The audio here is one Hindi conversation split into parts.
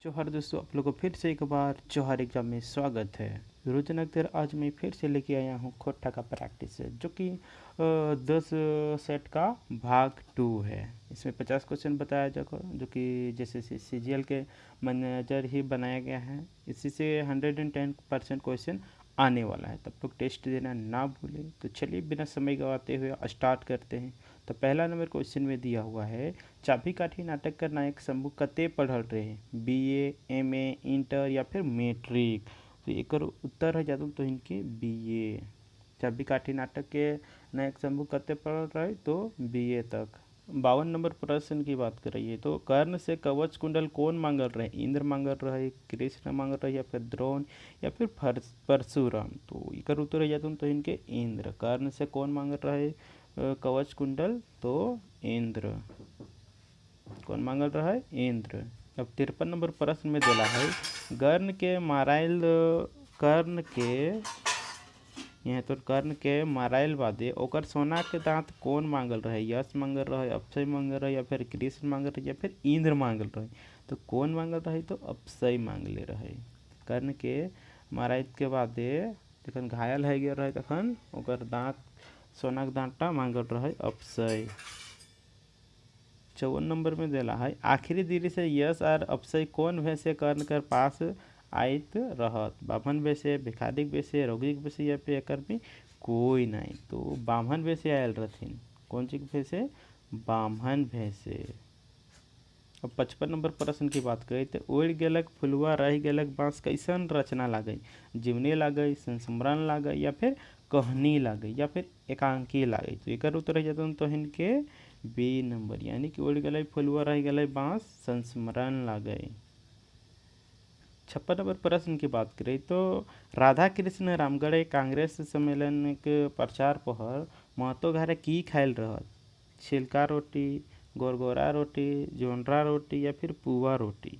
जोहार दोस्तों, आप लोगों को फिर से एक बार जोहार एग्जाम में स्वागत है। रुद्रनगर आज मैं फिर से लेके आया हूँ खोटा का प्रैक्टिस है, जो कि 10 सेट का भाग 2 है। इसमें 50 क्वेश्चन बताया जाएगा, जो कि जैसे CGL के मैनेजर ही बनाया गया है। इसी से 110% क्वेश्चन आने वाला है, तब लोग टेस्ट देना ना भूलें। तो चलिए बिना समय गवाते हुए स्टार्ट करते हैं। तो पहला नंबर क्वेश्चन में दिया हुआ है, चाबी काठी नाटक का नायक शंभू कते पढ़ल रहे, BA, MA, इंटर या फिर मैट्रिक। तो एक उत्तर है जादू तो इनके BA। चाबी काठी नाटक के नायक शंभू कते पढ़ल रहे तो BA तक। 52 नंबर प्रश्न की बात करिए तो कर्ण से कवच कुंडल कौन मांगल रहे, इंद्र मांगल रहे, कृष्ण मांगल रहे या फिर द्रोण या फिर परशुराम। तो इकर उत्तर है जाते तो इनके इंद्र। कर्ण से कौन मांगल रहे कवच कुंडल तो इंद्र। कौन मांगल रहा है, इंद्र। अब 53 नंबर प्रश्न में दिला है, कर्ण के माराइल बादे ओकर सोना के दांत कौन मांगल रहे, यश मांगल रहे, अक्षय मांगल रहे या फिर कृष्ण मांगल रहे या फिर इंद्र मांगल रहे। तो कौन मांगल रहे तो अक्षय मांगले रहे। कर्ण के माराइल के बादे जखन घायल है गया रहे तखन ओकर दांत सोना के दांता मांगल रहे अक्षय। 54 नंबर में दिला है, आखिरी दिरी से यश और अक्षय कौन वैसे कर्ण कर पास आयत रहत, बाभन वैसे, भिखारिक वैसे, रोगिक वैसे या फिर एकर में कोई नहीं। तो बाभन वैसे आयल रहथिन। कौन चीज वैसे, बाभन वैसे। अब 55 नंबर प्रश्न की बात करी तो उड़ गेलक फुलवा रह गेलक बांस कैसन रचना लागई, जीवनी लागई, संस्मरण लागई या फिर कहानी लागई या फिर एकांकी लागई। तो एक उत्तर है जाता तो इनके B नंबर, यानी कि उड़ गए फुलवा रह गए बांस संस्मरण लागई। 56 नंबर प्रश्न की बात करें तो राधा कृष्ण रामगढ़ कांग्रेस सम्मेलन के प्रचार पहर महतो घरे की खायल रहत, छिलका रोटी, गोरगोरा रोटी, जोंडरा रोटी या फिर पुआ रोटी।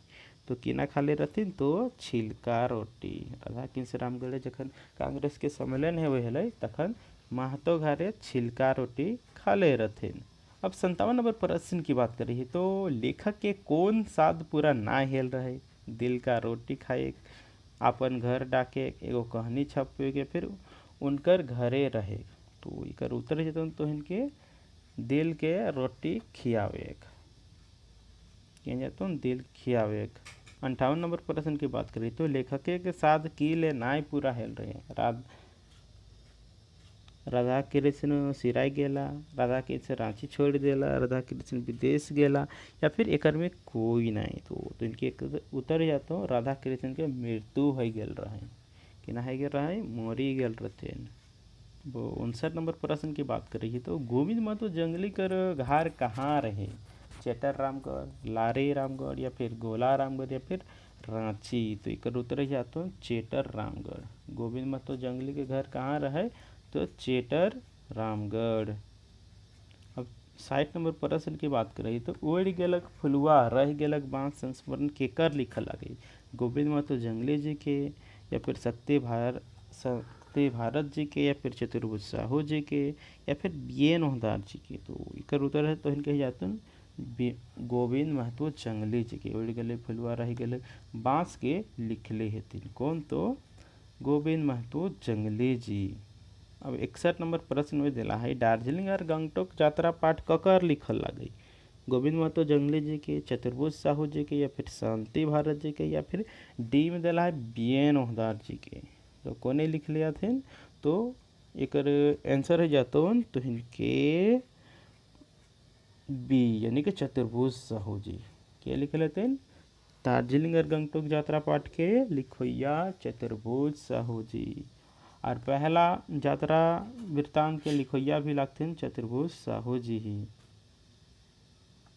तो किना खाले रहथिन तो छिलका रोटी। राधा कृष्ण रामगढ़ जखन कांग्रेस के सम्मेलन है वह तखन महतो घरे छिलका रोटी खाले रहथिन। अब 57 नंबर प्रश्न की बात करिए तो लेखक के कौन साध पूरा ना हेल रहे, दिल का रोटी खाए, अपन घर डाके, एगो कहानी छपे के फिर उनकर घरे रहे। तो इकर उत्तर जतन तो इनके दिल के रोटी खियावे, दिल खियावे। 58 नंबर प्रश्न की बात करी तो लेखक के साथ की ले नाय पूरा हेल रहे, राधा कृष्ण सिराय गेला, राधा कृष्ण रांची छोड़ देला, राधा कृष्ण विदेश गेला या फिर एकर में कोई नहीं। तो इनके उत्तर जाता हूँ राधा कृष्ण के मृत्यु हो गेल रहे, कि ना है गेल रहे, मोरी गेल रहते। वो 59 नंबर प्रश्न की बात करिए तो गोविंद महतो जंगली कर घर कहाँ रहे, चेटर रामगढ़, लारे रामगढ़ या फिर गोला रामगढ़ या फिर रांची। तो एक उत्तर जाता हूँ चेटर रामगढ़। गोविंद महतो जंगली के घर कहाँ रहे तो चेटर रामगढ़। अब 60 नंबर प्रश्न की बात करें तो उड़ गेलक फुलवा रह गेलक बांस संस्मरण केकर लिखल लगे, गोविंद महतो जंगली जी के या फिर शक्ति भारत जी के या फिर चतुर्भुज साहू जी के या फिर BN ओहदार जी के। तो इकर उत्तर है तो इनके जातन गोविंद महतो जंगली जी के। उड़ गले फुलवा रह गेले बांस के लिखले हेतिन, कौन तो गोविंद महतो जंगली जी। अब 61 नंबर प्रश्न में दिला है, दार्जिलिंग और गंगटोक यात्रा पाठ ककर लिखल लगे, गोविंद महतो जंगली जी के, चतुर्भुज साहू जी के या फिर शांति भारत जी के या फिर D में दिला है BN ओहदार जी के। तो कोने लिख लिया थे तो एक आंसर है जातो तो इनके B, यानी कि चतुर्भुज साहू जी के लिख लेते हैं। दार्जिलिंग और गंगटोक यात्रा पाठ के लिखोया चतुर्भुज साहू जी। और पहला यात्रा वृत्तांत के लिखोया भी लगते हैं चतुर्भुज साहू जी ही।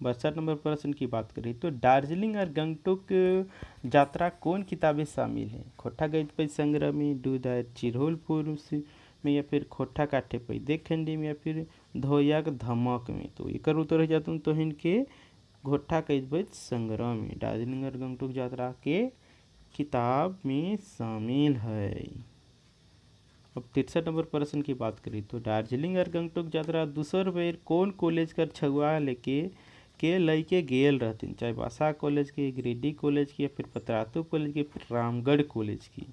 62 नंबर प्रश्न की बात करें तो दार्जिलिंग और गंगटोक यात्रा कौन किताबें शामिल है, खोटा गद्य संग्रह में, दूधार चिरहोलपुर में या फिर खोटा काठे पैदे खंडी में या फिर धोयक धमक में। तो एक उत्तर हो जाता हूँ तो इनके घोटा गद्य संग्रह में, दार्जिलिंग और गंगटोक यात्रा के किताब में शामिल है। अब 63 नंबर प्रश्न की बात करी तो दार्जिलिंग और गंगटोक यात्रा दूसर बेर कौन कॉलेज कर छुआ लेके के लइके गेल रहथिन, चाहे बासा कॉलेज के, गिरिडीह कॉलेज की, या फिर पतरातू कॉलेज की, फिर रामगढ़ कॉलेज की।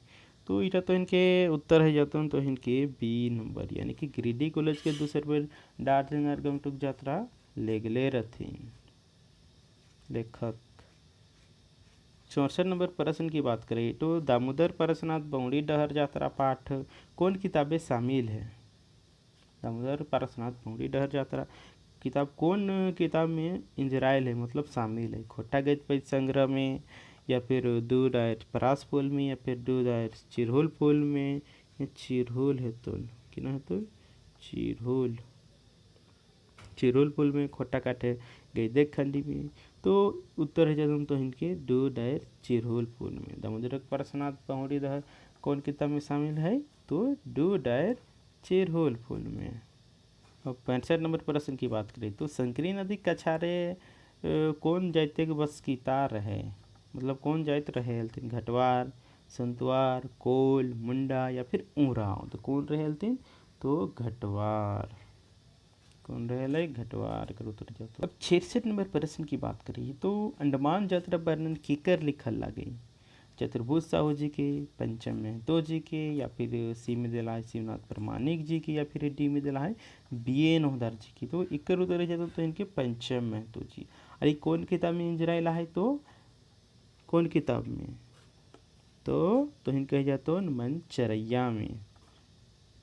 तो इटा तो इनके उत्तर है जाता तो इनके बी नंबर, यानी कि गिरिडीह कॉलेज के दूसरे पर दार्जिलिंग और गंगटोक यात्रा ले गए रहथिन लेखक। 64 नंबर प्रश्न की बात करें तो दामोदर परसनाथ बौड़ी डहर यात्रा पाठ कौन किताबें शामिल है? दामोदर परसनाथ बौड़ी डहर यात्रा किताब कौन किताब में इंजरायल है, मतलब शामिल है? खोटा गीत पैज संग्रह में, या फिर दूध आयर परास पोल में, या फिर दूध आयर चिरहोल पोल में, या चिरहोल है तोल कि ना है तो चिरहोल चिरहोल पुल में, खोटा काटे गई खंडी में। तो उत्तर है जब तो इनके दो डायर चिरहोल पुल में। दामोदर परसनाथ पहुड़ी दहर कौन किताब में शामिल है? तो दो डायर चिरहोल पुल में। अब 65 नंबर प्रश्न की बात करें तो संकरी नदी कछारे कौन जाते के बस की तार है, मतलब कौन जात रहे हलथिन? घटवार, संतवार, कोल, मुंडा, या फिर ऊराव। तो कौन रहे हलथिन? तो घटवार। कौन रहे घटवार कर उतर जाता। अब 66 नंबर प्रश्न की बात करिए तो अंडमान यात्रा वर्णन केकर लिखल लागे? चतुर्भुज साहू जी के, पंचम महतो जी के, या फिर सी में दिला है शिवनाथ प्रमाणिक जी की, या फिर डी में दिला है बी ए नोहदार जी की। तो इक्कर उतर जाता तो इनके पंचम महतो जी। अरे कौन किताब में इंजराइला है? तो कौन किताब में? तो इनका जातो मनचरैया में।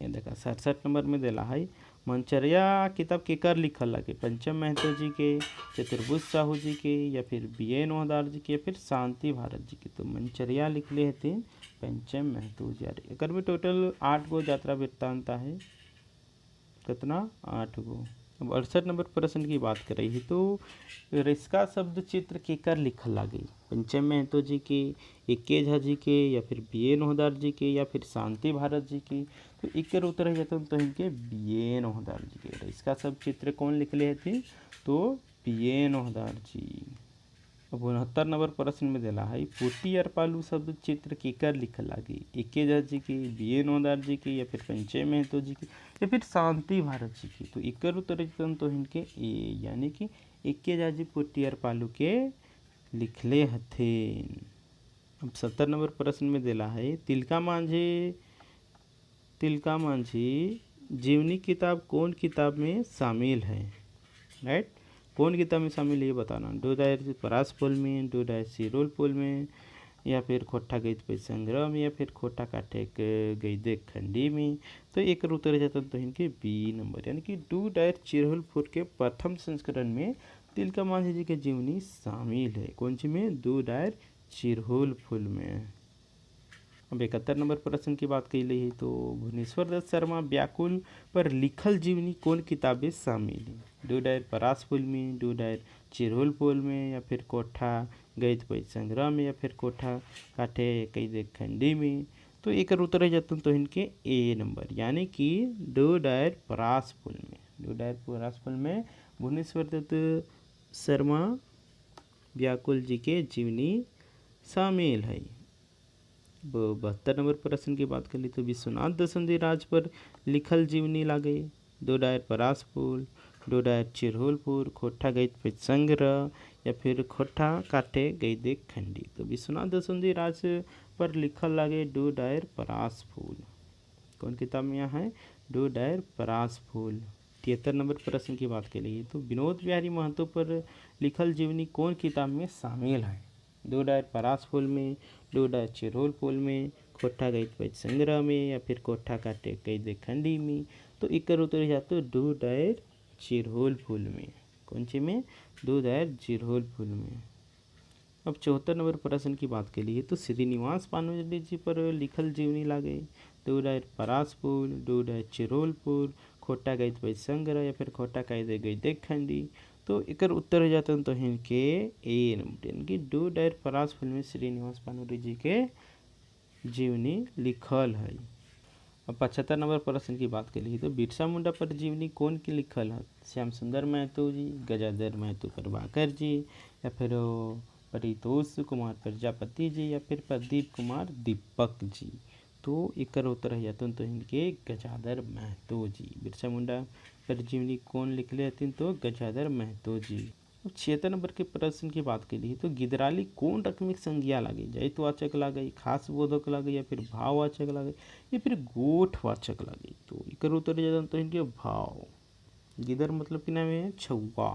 ये देखा 67 नंबर में दिला है मनचरिया किताब केकर लिखल लगे? पंचम महतो जी के, चतुर्भुज साहू जी के, या फिर बी ए नोहदार जी के, या फिर शांति भारत जी के। तो मनचरिया लिखले हथे पंचम महतो जी। एक में टोटल 8 गो यात्रा वृत्तांत है। कितना? 8 गो। अब 68 नंबर प्रश्न की बात कर रही है तो रिस्का शब्द चित्र केकर लिखल लागे? पंचम महतो जी के, इक्के झा जी के, या फिर बी ए नोहदार जी के, या फिर शांति भारत जी की। तो इक्कर उत्तर है जाता तो इनके बी ए नोहदार जी के। इसका सब चित्र कौन लिखले थे? तो बी ए नोहदार जी। अब 69 नंबर प्रश्न में दिला है पोती और पालू शब्द चित्र केकर लिखल लागे? इक्के झा जी की, बी ए नोहदार जी की, या फिर पंचम महतो जी की, या फिर शांति भारत जी की। तो इक्कर उत्तर तो इनके ए, यानी कि इक्के झा जी पोती और पालू के लिखले हथिन। अब 70 नंबर प्रश्न में दिला है तिलका मांझी जीवनी किताब कौन किताब में शामिल है? राइट, कौन किताब में शामिल है ये बताना। दो दायर परास पोल में, दो दायर सिरोल पोल में, या फिर खोटा गई पे संग्रह में, या फिर खोटा काटे गई देख खंडी में। तो एक उत्तर जाता तो इनके बी नंबर, यानी कि दो दायर चिरहुल फुर के प्रथम संस्करण में तिलका मांझी जी के जीवनी शामिल है। कौन सी में? दो दायर चिरहुल फुल में। अब 71 नंबर प्रश्न की बात की है तो भुवनेश्वर दत्त शर्मा व्याकुल पर लिखल जीवनी कौन किताबें शामिल है? दो डायर परास पुल में, दो डायर चिरहोल पुल में, या फिर कोठा गैत पैज संग्रह में, या फिर कोठा काठे कई देख खंडी में। तो एक उत्तर जाता तो इनके ए नंबर, यानी कि दो डायर परास पुल में। दो डायर परास पुल में भुवनेश्वर दत्त शर्मा व्याकुल जी के जीवनी शामिल है। 72 नंबर प्रश्न की बात कर ली तो विश्वनाथ दसंधी राज पर लिखल जीवनी लागे? दो डायर परास पुल, दो डायर चिरहोलपुर, खोठा गई पे संग्रह, या फिर खोठा काटे गई देख खंडी। तो विश्वनाथ दसंधी राज पर लिखल लागे दो डायर परास फूल। कौन किताब में यहाँ है? दो डायर परास फूल। 73 नंबर प्रश्न की बात के लिए तो विनोद बिहारी महतो पर लिखल जीवनी कौन किताब में शामिल है? दो डायर परास फूल में, दो डायर चिरहोल फूल में, खोठा गई पैज संग्रह में, या फिर कोठा काटे गई दे खंडी में। तो इक्कर उत्तर जाते दो डायर चिरहोल फूल में। कौन सी में? दो डायर चिरहोल फूल में। अब 74 नंबर प्रश्न की बात के लिए तो श्रीनिवास पानवली जी पर लिखल जीवनी लागे? दो डायर परास फूल, दो डायर चिरहोलपुर, खोटा गई पैज संग्रह, या फिर खोटा कायदे गई देख खंडी। तो एक उत्तर हो जाता तो इनके ए नंबर, इनकी दो डायर परास फूल में श्रीनिवास पानवली जी के जीवनी लिखल है। अब 75 नंबर प्रश्न की बात के लिए तो बिरसा मुंडा पर जीवनी कौन की लिखल है? श्याम सुंदर महतो जी, गजाधर महतो प्रभाकर जी, या फिर परितोष कुमार प्रजापति जी, या फिर प्रदीप कुमार दीपक जी। तो एक उत्तर है जाता तो इनके गजाधर महतो जी। बिरसा मुंडा पर जीवनी कौन लिखले हथिन? तो गजाधर महतो जी। अब 76 नंबर के प्रश्न की बात करिए तो गिदराली कौन रकमिक संज्ञा लागे, जैतवाचक लागे, खास बोधक लागे या फिर भाववाचक लागे या फिर गोठवाचक लागे। तो एकर उत्तर जाता तो इनके भाव। गिदर मतलब कि नाम है छौवा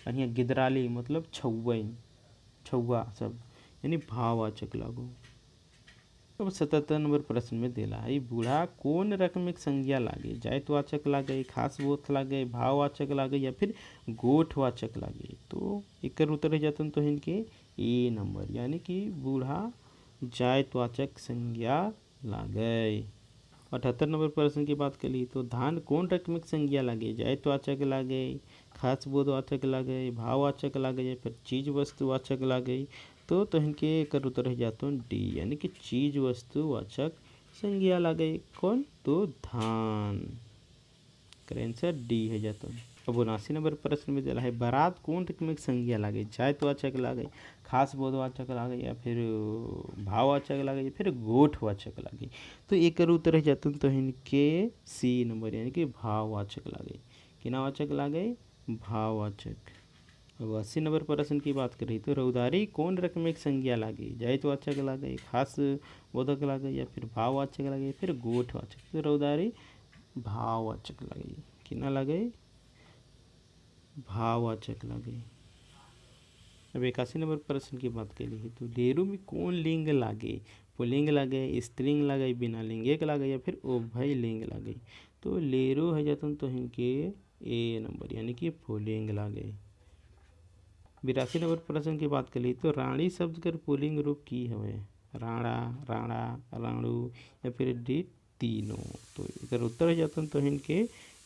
और यहाँ गिदराली मतलब छौवन, छौवा सब यानी भाववाचक लागो। अब 77 नंबर प्रश्न में देला है बूढ़ा कौन रकमिक संज्ञा लागे, जायतवाचक लागे, खास बोथ लागे, भाववाचक लागे या फिर गोठवाचक लागे। तो एकर उत्तर जातन तो इनके ए नंबर यानी कि बूढ़ा जायतवाचक संज्ञा लागे। 78 नंबर प्रश्न की बात करी तो धान कौन रकमिक संज्ञा लागे, जायतवाचक लागे, खास बोधवाचक लागे, भाववाचक लागे या फिर चीज वस्तुवाचक लागे। तो इनके एकर उत्तर है जातो डी यानी कि चीज वस्तुवाचक संज्ञा लागे। कौन तो धान, कर आंसर डी है जातो। अब 79 नंबर प्रश्न में दिला है बारात कौन रकमिक संज्ञा लागे, जायतवाचक लागे, खास बोधवाचक लागे या फिर भाववाचक लागे या फिर गोठवाचक लागे। तो एकर उत्तर है जातो तो इनके सी नंबर यानी कि भाववाचक लागे। किनावाचक लागे, भाववाचक। अब 80 नंबर प्रश्न की बात करें तो रउदारी कौन रकमिक संज्ञा लागे, जायतवाचक लागे, खास बोधक लागे या फिर भाववाचक लागे या फिर गोठवाचक। तो रउदारी भाववाचक लागे। किना लागे, भाववाचक लागे। अब 81 नंबर प्रश्न की बात करी तो लेरू में कौन लिंग लागे, पुल्लिंग लागे, स्त्रीलिंग लागे, बिना लिंगे लागे या फिर उभय लिंग लागे। तो लेरू है जातन तो इनके ए नंबर यानी कि पुल्लिंग लागे। 82 नंबर प्रश्न की बात करी तो रानी शब्द कर पुल्लिंग रूप की हवे, राणा, राणा, राणू या फिर डी तीनों। तो इधर उत्तर हो जाता तो इनके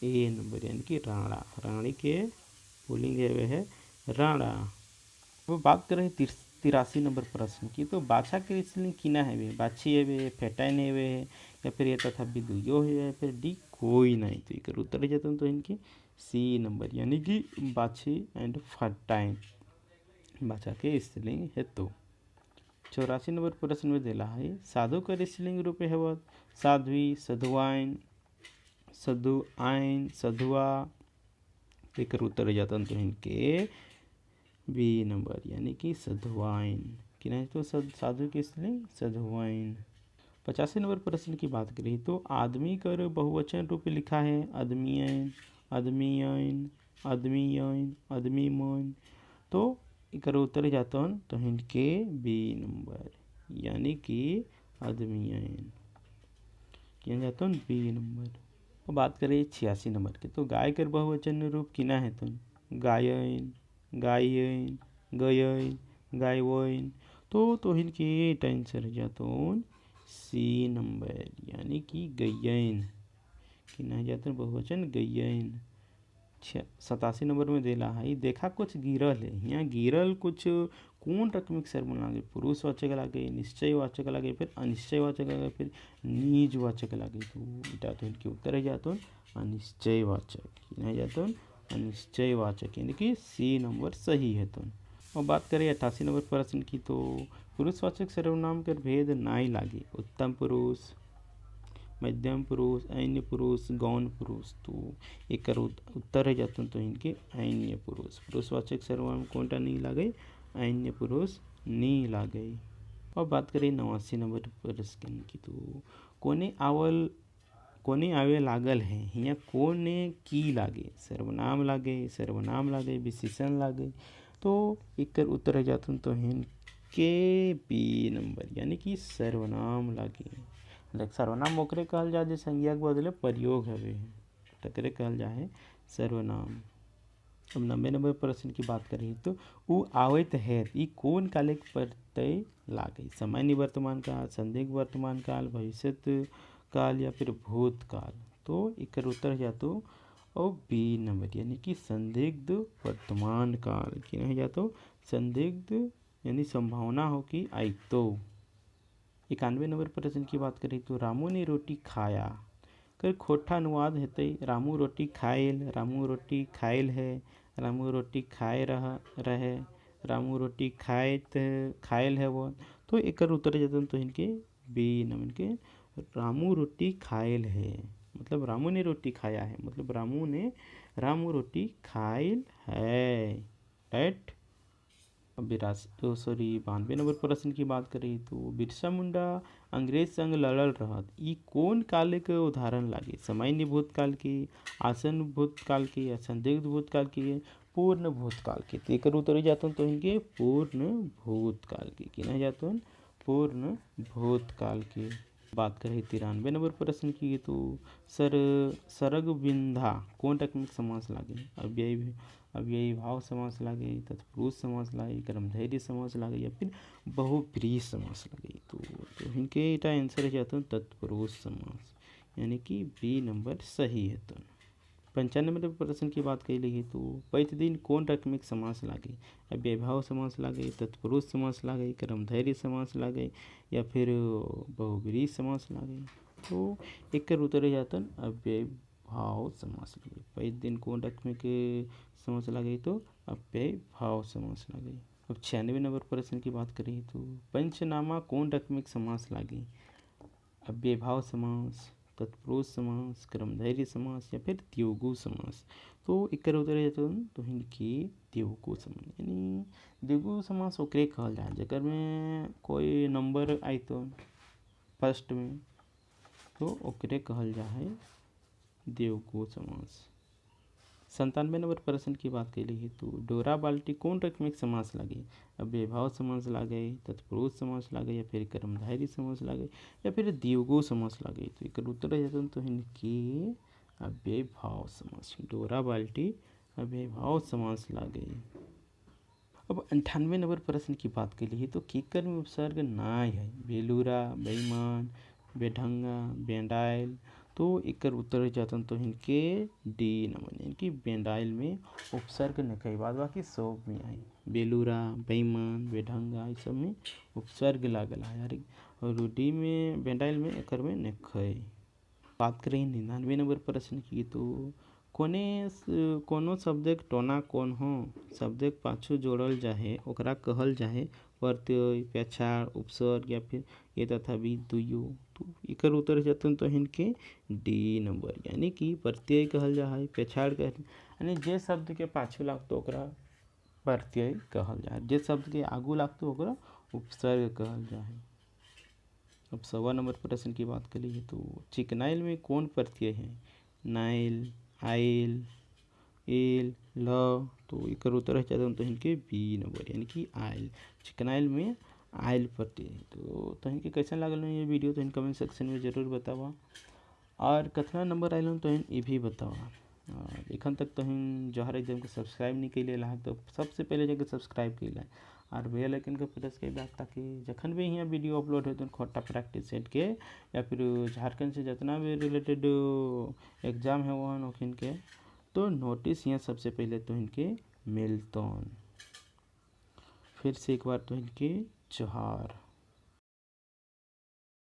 ए नंबर यानी कि राणा। रानी के पुल्लिंग है राणा। वो बात करें 83 नंबर प्रश्न की तो बाछा के स्त्रीलिंग किना है, बाछी है, फेटाइन है या फिर ये तथा बिदुयो है या फिर डी कोई नहीं। तो इधर उत्तर हो जाता तो इनके सी नंबर यानी कि बाछी एंड फटाइन बाछा के स्त्रीलिंग है। तो 84 नंबर प्रश्न में दिला है साधु कर स्त्रीलिंग रूप है साध्वी, सधुआइन, सधुआइन, सधुआ। एकर उत्तर जाता तो इनके बी नंबर यानी कि सधुआइन। कि नहीं तो साधु की स्त्रीलिंग सधुआइन। 85 नंबर प्रश्न की बात करें तो आदमी कर बहुवचन रूप लिखा है आदमियन, आदमियन, आदमियन, आदमीमन। तो इकर उत्तर जाता हूँ तो इनके बी नंबर यानी कि आदमियन। क्या जाता हूँ बी नंबर। अब बात करें 86 नंबर के तो गाय कर बहुवचन रूप किना है तो गायन, गायन, गयन, गायवइन। तो इनके आंसर जाता हूँ सी नंबर यानी कि गयन। किना जाता हूँ बहुवचन गयन। 87 नंबर में देला है देखा कुछ गिरल है, यहाँ गिरल कुछ कौन रकमिक सर्वनाम लागे, पुरुषवाचक लागे, निश्चयवाचक लागे, फिर अनिश्चयवाचक लागे, फिर निजवाचक लागे। तो बेटा तो इनके उत्तर है जाता हूँ अनिश्चयवाचक। नहीं जाता हूँ अनिश्चयवाचक यानी कि सी नंबर सही है। तो अब बात करें 88 नंबर प्रश्न की तो पुरुषवाचक सर्वनाम कर भेद नाई लागे, उत्तम पुरुष, मध्यम पुरुष, अन्य पुरुष, गौण पुरुष। तो एक उत्तर है जाता तो इनके अन्य पुरुष। पुरुषवाचक सर्वनाम कौनटा नहीं लागे, अन्य पुरुष नहीं लागे। और बात करें 89 नंबर प्रश्न की तो कोने आवे लागल है, यहाँ कोने की लागे, सर्वनाम लागे, सर्वनाम लागे, विशेषण लागे। तो एक उत्तर है जाता तो इनके बी नंबर यानी कि सर्वनाम लागे। सर्वनाम ओकरे कहल जा जे संज्ञा के बदले प्रयोग हवे, तकरे कहल जाए सर्वनाम। अब 90 नंबर प्रश्न की बात करें तो उ आवत है ई कौन कालिक प्रत्यय लागे, समय निवर्तमान काल, संदिग्ध वर्तमान काल, भविष्यत काल या फिर भूतकाल। तो इकर उत्तर जातो और बी नंबर यानी कि संदिग्ध वर्तमान काल। कि नहीं जातो संदिग्ध यानी संभावना हो कि आई। तो 91 नंबर प्रश्न की बात करें तो रामू ने रोटी खाया कर खोटा अनुवाद हेतु रामू रोटी खाएल, रामू रोटी खाएल है, रामू रोटी खाए रहे, रामू रोटी खाएल है वो। तो एक उत्तर जाता तो इनके बी नंबर के रामू रोटी खाएल है मतलब रामू ने रोटी खाया है, मतलब रामू रोटी खाएल है। 61। 92 नंबर प्रश्न की बात करें तो बिरसा मुंडा अंग्रेज संग लड़ल रहत ई कौन काल के उदाहरण लागे? सामान्य भूतकाल के, आसन भूतकाल के, या संदिग्ध भूतकाल के, पूर्ण भूतकाल के? तो एकर उत्तर जातन तो इनके पूर्ण भूतकाल के ना जातन पूर्ण भूतकाल के। बात करें 93 नंबर प्रश्न की तो सरग बिंधा कौन टकमिक समास लागे? अव्ययी भाव समास लागे, तत्पुरुष समास लागे, कर्मधारय समास लागे, या फिर बहुब्रीहि समास लागे? तो इनके इटा आंसर जाता तत्पुरुष समास, यानी कि बी नंबर सही है। तो 95 नंबर प्रश्न की बात कर ली तो पैत दिन कौन टकमिक समास लागे? अव्ययभाव समास लागे, तत्पुरुष समास लागे, कर्मधारय समास लागे, या फिर बहुब्रीहि समास लागे? तो एक उत्तर जातन अव्ययभाव समास लागे। पैत दिन कौन टकमिक समास लागे? तो अव्ययभाव समास लागे। अब 96 नंबर प्रश्न की बात करें तो पंचनामा कौन टकमिक समास लागे? अव्ययभाव समास, तत्पुरुष समास, कर्मधारय समास, या फिर द्विगु समास? तो एकर उत्तर जाता तो इनकी द्विगु समास, यानी द्विगु समास ओकरे कहल जाए जेकर में कोई नंबर आई तो फर्स्ट में, तो ओकरे कहल जाए द्विगु समास। 97 नंबर प्रश्न की बात कैली है तो डोरा बाल्टी कौन टकमिक समास लागे? अव्ययभाव समास लागे, तत्पुरुष समास लागे, या फिर कर्मधारय समास लागे, या फिर द्विगु समास लागे? तो एक उत्तर जाता तो इनकी अव्ययभाव समास, डोरा बाल्टी अव्ययभाव समास लागे। अब 98 नंबर प्रश्न की बात कैली है तो केकर में उपसर्ग नाय है? बेलूरा, बेईमान, बेढंगा, बेंडाइल? तो एकर उत्तर जातन तो इनके डी नंबर, इनकी बेंडाइल में उपसर्ग न कई बात बाकी सब में आई। बेलूरा, बेईमान, बेढंगा इस सब में उपसर्ग लागल है यार, और डी में बेंडाइल में एकर में न खई। बात करें 99 नंबर प्रश्न की तो कोनो शब्दक टोना कौन हो शब्दक पाछू जोड़ल जाहे ओकरा कहल जाहे प्रत्यय, पेछाड़, उपसर्ग, या फिर ये तथा भी दुयो? तो एकर उत्तर जातन तो इनके डी नंबर, यानी कि प्रत्यय कहल जाए, पेछाड़ कहल, यानी जे शब्द के पाछू लागतो ओकरा प्रत्यय कहल जाए, जे शब्द के आगू लागतो ओकरा उपसर्ग कहल जाए। अब 100 नंबर प्रश्न की बात करिए तो चिकनाइल में कौन प्रत्यय है? नाइल, आइल, एल, ल? तो एकर उत्तर है तो इनके बी नंबर, यानी कि आइल। चिकनाइल में आइल प्रत्यय। तो इनके कैसा लागल ये वीडियो तो इन कमेंट सेक्शन में ज़रूर बतावा, और कितना नंबर आइल तो ये भी बतावा। और एखन तक तो जौहर एग्जाम को सब्सक्राइब नहीं कैले है तो सबसे पहले जाकर सब्सक्राइब कैला और बेल आइकन का प्रेस कर ताकि जखन भी यहाँ वीडियो अपलोड हो तो खोटा प्रैक्टिस सेट के, या फिर झारखंड से जितना भी रिलेटेड एग्ज़ाम है वो होखिन के तो नोटिस यहाँ सबसे पहले तो इनके मिलतौन। फिर से एक बार तो इनके जोहार।